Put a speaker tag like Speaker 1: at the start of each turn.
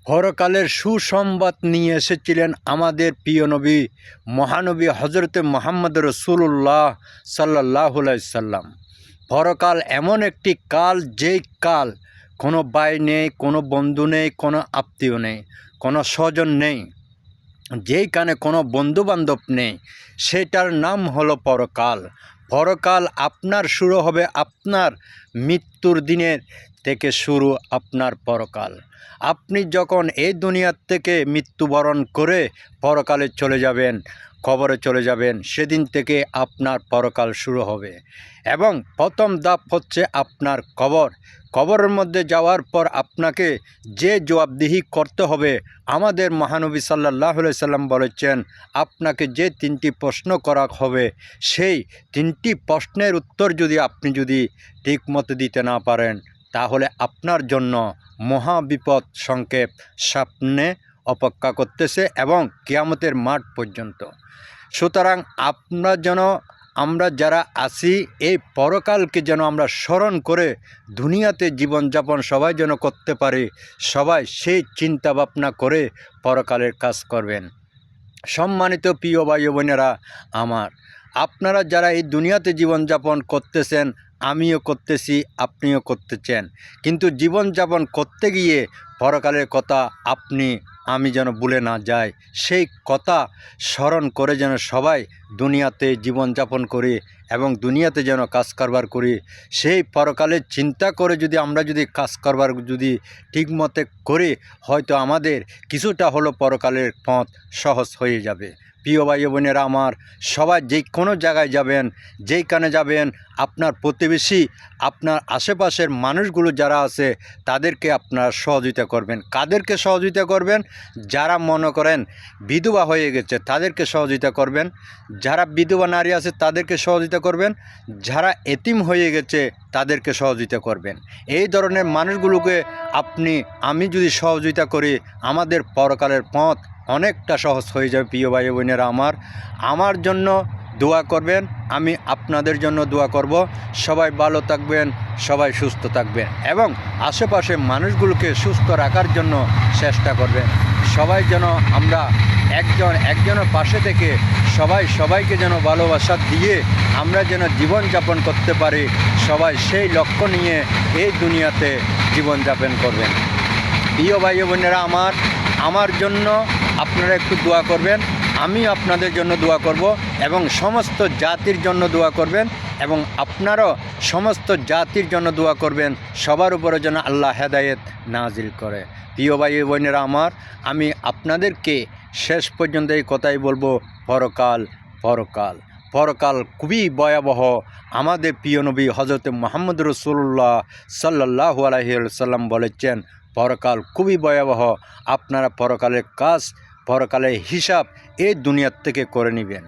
Speaker 1: পরকালের সুসংবাদ নিয়ে এসেছিলেন আমাদের প্রিয় নবী মহানবী হজরতে মুহাম্মদ রাসূলুল্লাহ সাল্লাল্লাহু আলাইহি সাল্লাম। পরকাল এমন একটি কাল, যেই কাল কোনো ভাই নেই, কোনো বন্ধু নেই, কোনো আত্মীয় নেই, কোনো স্বজন নেই, যেইখানে কোনো বন্ধুবান্ধব নেই, সেটার নাম হলো পরকাল। পরকাল আপনার শুরু হবে আপনার মৃত্যুর দিনের থেকে শুরু আপনার পরকাল। আপনি যখন এই দুনিয়ার থেকে মৃত্যুবরণ করে পরকালে চলে যাবেন, কবরে চলে যাবেন, সেদিন থেকে আপনার পরকাল শুরু হবে। এবং প্রথম ধাপ হচ্ছে আপনার কবর। কবরের মধ্যে যাওয়ার পর আপনাকে যে জবাবদিহি করতে হবে, আমাদের মহানবী সাল্লাল্লাহু আলাইহি সাল্লাম বলেছেন, আপনাকে যে তিনটি প্রশ্ন করা হবে, সেই তিনটি প্রশ্নের উত্তর আপনি যদি ঠিকমতো দিতে না পারেন, তাহলে আপনার জন্য মহাবিপদ সংক্ষেপ সামনে অপেক্ষা করতেছে এবং কিয়ামতের মাঠ পর্যন্ত। সুতরাং আমরা যারা আছি, এই পরকালকে যেন আমরা স্মরণ করে দুনিয়াতে জীবনযাপন সবাই যেন করতে পারি। সবাই সেই চিন্তা ভাবনা করে পরকালের কাজ করবেন। সম্মানিত প্রিয় ভাই বোনেরা আমার, আপনারা যারা এই দুনিয়াতে জীবনযাপন করতেছেন, আমিও করতেছি, আপনিও করতেছেন, কিন্তু জীবনযাপন করতে গিয়ে পরকালের কথা আমি যেন ভুলে না যাই। সেই কথা স্মরণ করে যেন সবাই দুনিয়াতে জীবনযাপন করি এবং দুনিয়াতে যেন কাজ কারবার করি। সেই পরকালের চিন্তা করে আমরা যদি কাজ কারবার ঠিকমতো করি, হয়তো আমাদের কিছুটা হলো পরকালের পথ সহজ হয়ে যাবে। প্রিয় ভাই বোনেরা আমার, সবাই যে কোনো জায়গায় যাবেন, যেইখানে যাবেন, আপনার প্রতিবেশী, আপনার আশেপাশের মানুষগুলো যারা আছে, তাদেরকে আপনারা সহযোগিতা করবেন। কাদেরকে সহযোগিতা করবেন? যারা মনে করেন বিধবা হয়ে গেছে, তাদেরকে সহযোগিতা করবেন। যারা বিধবা নারী আছে, তাদেরকে সহযোগিতা করবেন। যারা এতিম হয়ে গেছে, তাদেরকে সহযোগিতা করবেন। এই ধরনের মানুষগুলোকে আমি যদি সহযোগিতা করি, আমাদের পরকালের পথ অনেকটা সহজ হয়ে যাবে। প্রিয় ভাই বোনেরা আমার জন্য দোয়া করবেন, আমি আপনাদের জন্য দোয়া করব। সবাই ভালো থাকবেন, সবাই সুস্থ থাকবেন এবং আশেপাশে মানুষগুলোকে সুস্থ রাখার জন্য চেষ্টা করবেন। সবাই যেন আমরা একজনের পাশে থেকে সবাইকে যেন ভালোবাসা দিয়ে আমরা যেন জীবনযাপন করতে পারি। সবাই সেই লক্ষ্য নিয়ে এই দুনিয়াতে জীবনযাপন করবেন। প্রিয় ভাই বোনেরা আমার জন্য আপনারা একটু দোয়া করবেন, আমি আপনাদের জন্য দোয়া করব এবং সমস্ত জাতির জন্য দোয়া করবেন এবং আপনারাও সমস্ত জাতির জন্য দোয়া করবেন। সবার উপরে যেন আল্লাহ হেদায়েত নাজিল করে। প্রিয় ভাই বোনেরা আমি আপনাদেরকে শেষ পর্যন্ত এই কথাই বলবো, পরকাল খুবই ভয়াবহ। আমাদের প্রিয় নবী হজরত মুহাম্মদ রাসূলুল্লাহ সাল্লাল্লাহু আলাইহি সাল্লাম বলেছেন, পরকাল খুবই ভয়াবহ। আপনারা পরকালের কাজ, পরকালের হিসাব এই দুনিয়ার থেকে করে নেবেন।